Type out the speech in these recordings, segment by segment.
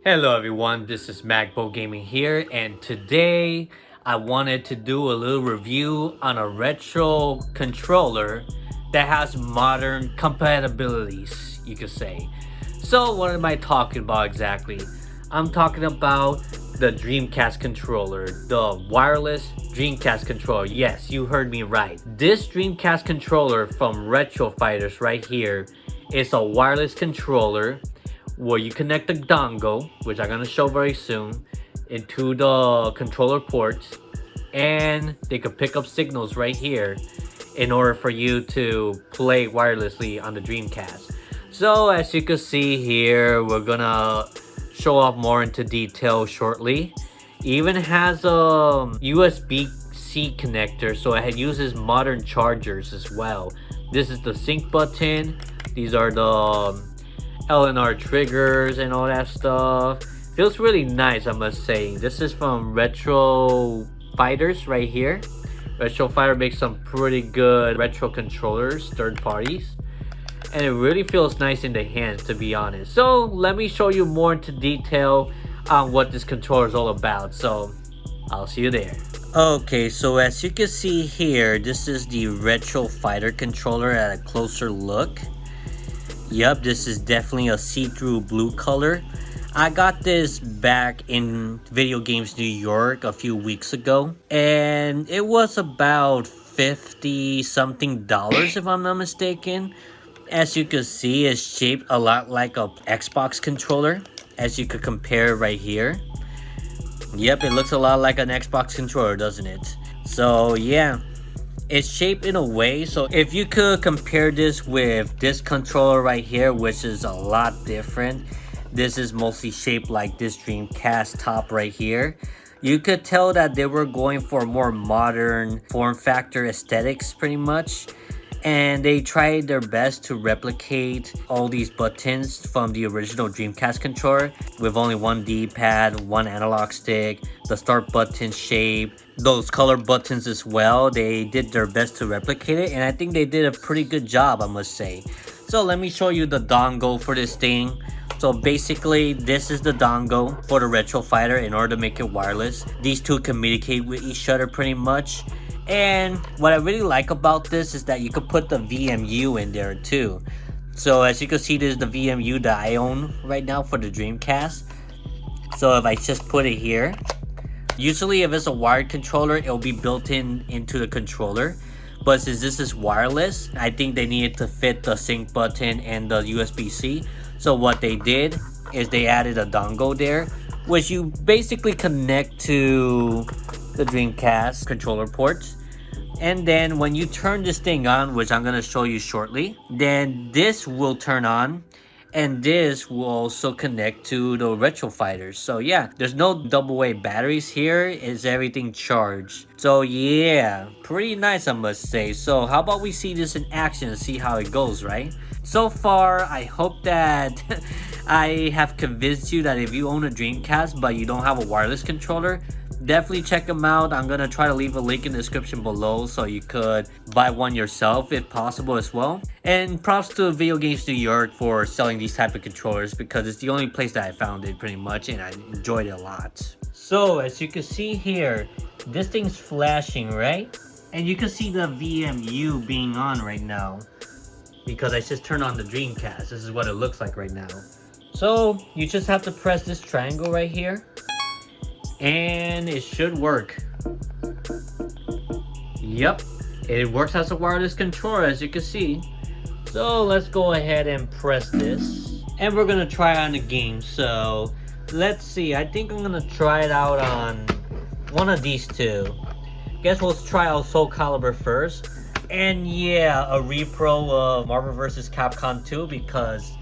Hello everyone, this is Magbo Gaming here, and today I wanted to do a little review on a retro controller that has modern compatibilities, you could say. So what am I talking about exactly? I'm talking about the Dreamcast controller, the wireless Dreamcast controller. Yes, you heard me right. This Dreamcast controller from Retro Fighters right here is a wireless controller where you connect the dongle, which I'm gonna show very soon, into the controller ports, and they could pick up signals right here in order for you to play wirelessly on the Dreamcast. So as you can see here, we're gonna show off more into detail shortly. It even has a USB-C connector, so it uses modern chargers as well. This is the sync button. These are the LNR triggers and all that stuff. Feels really nice, I must say. This is from Retro Fighters right here. Retro Fighter makes some pretty good retro controllers, third parties. And it really feels nice in the hands, to be honest. So let me show you more into detail on what this controller is all about. So I'll see you there. Okay, so as you can see here, this is the Retro Fighter controller at a closer look. Yep, this is definitely a see-through blue color. I got this back in Video Games New York a few weeks ago, and it was about 50 something dollars if I'm not mistaken. As you can see, it's shaped a lot like a Xbox controller, as you could compare right here. Yep, it looks a lot like an Xbox controller, doesn't it? So yeah, it's shaped in a way, so if you could compare this with this controller right here, which is a lot different. This is mostly shaped like this Dreamcast top right here. You could tell that they were going for more modern form factor aesthetics pretty much, and they tried their best to replicate all these buttons from the original Dreamcast controller with only one D-pad, one analog stick, the start button shape, those color buttons as well. They did their best to replicate it, and I think they did a pretty good job, I must say. So let me show you the dongle for this thing. So basically, this is the dongle for the Retro Fighter in order to make it wireless. These two communicate with each other pretty much. And what I really like about this is that you could put the VMU in there too. So as you can see, this is the VMU that I own right now for the Dreamcast. So if I just put it here, usually if it's a wired controller, it'll be built into the controller. But since this is wireless, I think they needed to fit the sync button and the USB-C. So what they did is they added a dongle there, which you basically connect to the Dreamcast controller ports. And then when you turn this thing on, which I'm going to show you shortly, then this will turn on. And this will also connect to the Retro Fighters. So yeah, there's no AA batteries here. Is everything charged? So yeah, pretty nice, I must say. So how about we see this in action and see how it goes, right? So far, I hope that I have convinced you that if you own a Dreamcast but you don't have a wireless controller, definitely check them out. I'm gonna try to leave a link in the description below so you could buy one yourself if possible as well. And props to Video Games New York for selling these type of controllers, because it's the only place that I found it pretty much, and I enjoyed it a lot. So as you can see here, this thing's flashing, right? And you can see the VMU being on right now because I just turned on the Dreamcast. This is what it looks like right now. So you just have to press this triangle right here, and it should work. Yep, it works as a wireless controller, as you can see. So let's go ahead and press this, and we're gonna try on the game. So let's see, I think I'm gonna try it out on one of these two. Guess we'll try out Soul Calibur first. And yeah, a repro of Marvel vs. Capcom 2, because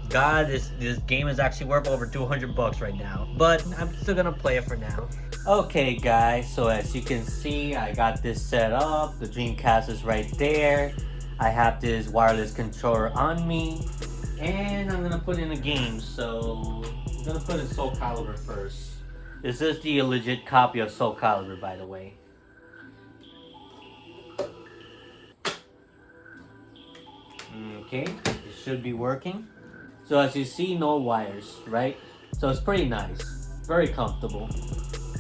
God, this game is actually worth over 200 bucks right now. But I'm still gonna play it for now. Okay guys, so as you can see, I got this set up. The Dreamcast is right there. I have this wireless controller on me, and I'm gonna put in a game. So I'm gonna put in Soul Calibur first. This is the legit copy of Soul Calibur, by the way. Okay, it should be working. So as you see, no wires, right? So it's pretty nice, very comfortable.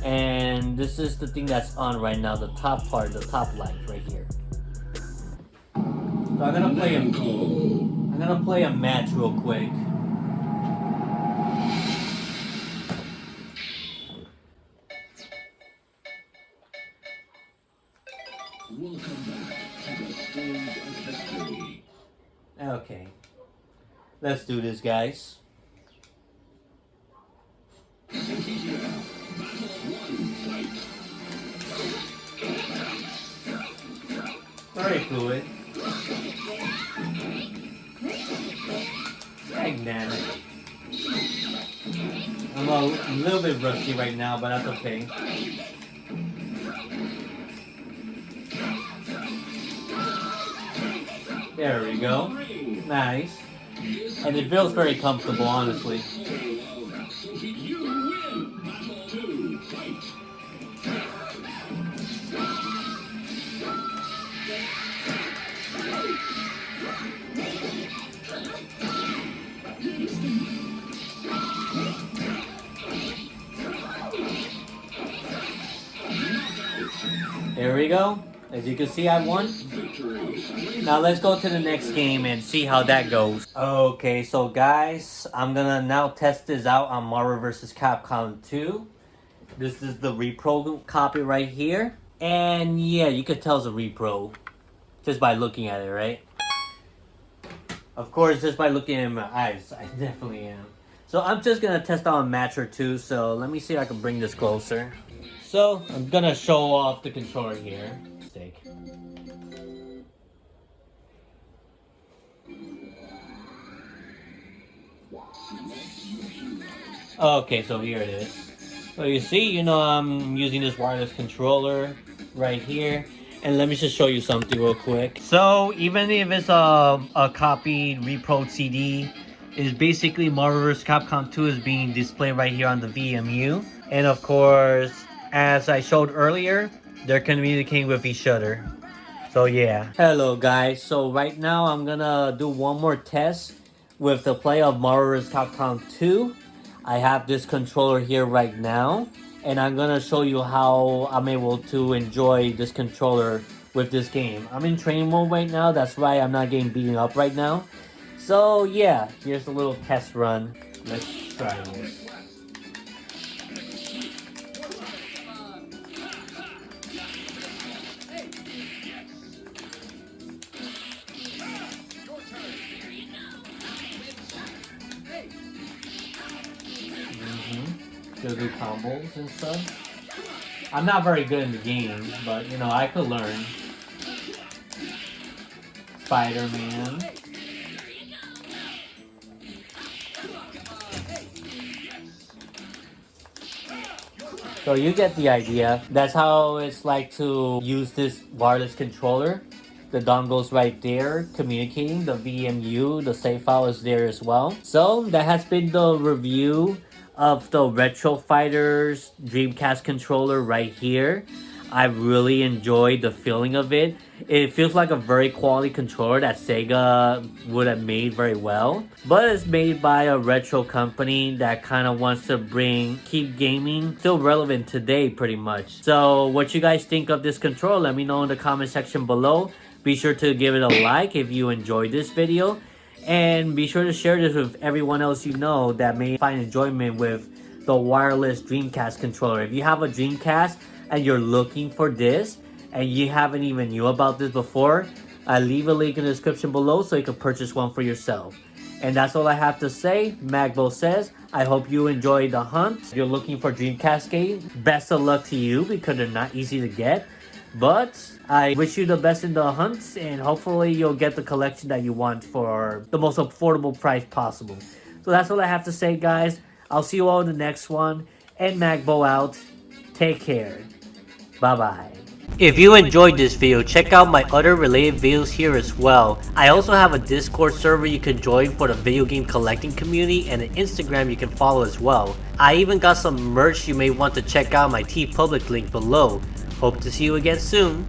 And this is the thing that's on right now, the top part, the top light right here. So I'm gonna play a match real quick. Welcome back to the stage of history. Okay, let's do this, guys. Very fluid. Dynamic. I'm a little bit rusty right now, but that's okay. There we go. Nice. And it feels very comfortable, honestly. There we go. As you can see, I won. Now let's go to the next game and see how that goes. Okay, so guys, I'm gonna now test this out on Marvel vs. Capcom 2. This is the repro copy right here. And yeah, you could tell it's a repro just by looking at it, right? Of course, just by looking at my eyes, I definitely am. So I'm just gonna test out a match or two, so let me see if I can bring this closer. So I'm gonna show off the controller here. Stick. Okay, so here it is. So you see, I'm using this wireless controller right here. And let me just show you something real quick. So even if it's a copied repro CD, it's basically Marvel vs. Capcom 2 is being displayed right here on the VMU. And of course, as I showed earlier, they're communicating with each other. So yeah. Hello guys, so right now I'm gonna do one more test with the play of Marvel vs. Capcom 2. I have this controller here right now, and I'm gonna show you how I'm able to enjoy this controller with this game. I'm in training mode right now, that's why I'm not getting beaten up right now. So yeah, here's a little test run. Let's try this. Go do combos and stuff. I'm not very good in the game, but I could learn. Spider-Man. So you get the idea. That's how it's like to use this wireless controller. The dongle's right there, communicating. The VMU, the save file is there as well. So that has been the review of the Retro Fighters Dreamcast controller right here. I really enjoyed the feeling of it. It feels like a very quality controller that Sega would have made very well. But it's made by a retro company that kind of wants to keep gaming still relevant today pretty much. So what you guys think of this controller, let me know in the comment section below. Be sure to give it a like if you enjoyed this video. And be sure to share this with everyone else you know that may find enjoyment with the wireless Dreamcast controller. If you have a Dreamcast and you're looking for this and you haven't even knew about this before, I'll leave a link in the description below so you can purchase one for yourself. And that's all I have to say. Magbo says, I hope you enjoyed the hunt. If you're looking for Dreamcast games, best of luck to you because they're not easy to get. But I wish you the best in the hunts, and hopefully you'll get the collection that you want for the most affordable price possible. So that's all I have to say, guys. I'll see you all in the next one. And Magbo out. Take care. Bye-bye. If you enjoyed this video, check out my other related videos here as well. I also have a Discord server you can join for the video game collecting community, and an Instagram you can follow as well. I even got some merch you may want to check out, my TeePublic link below. Hope to see you again soon.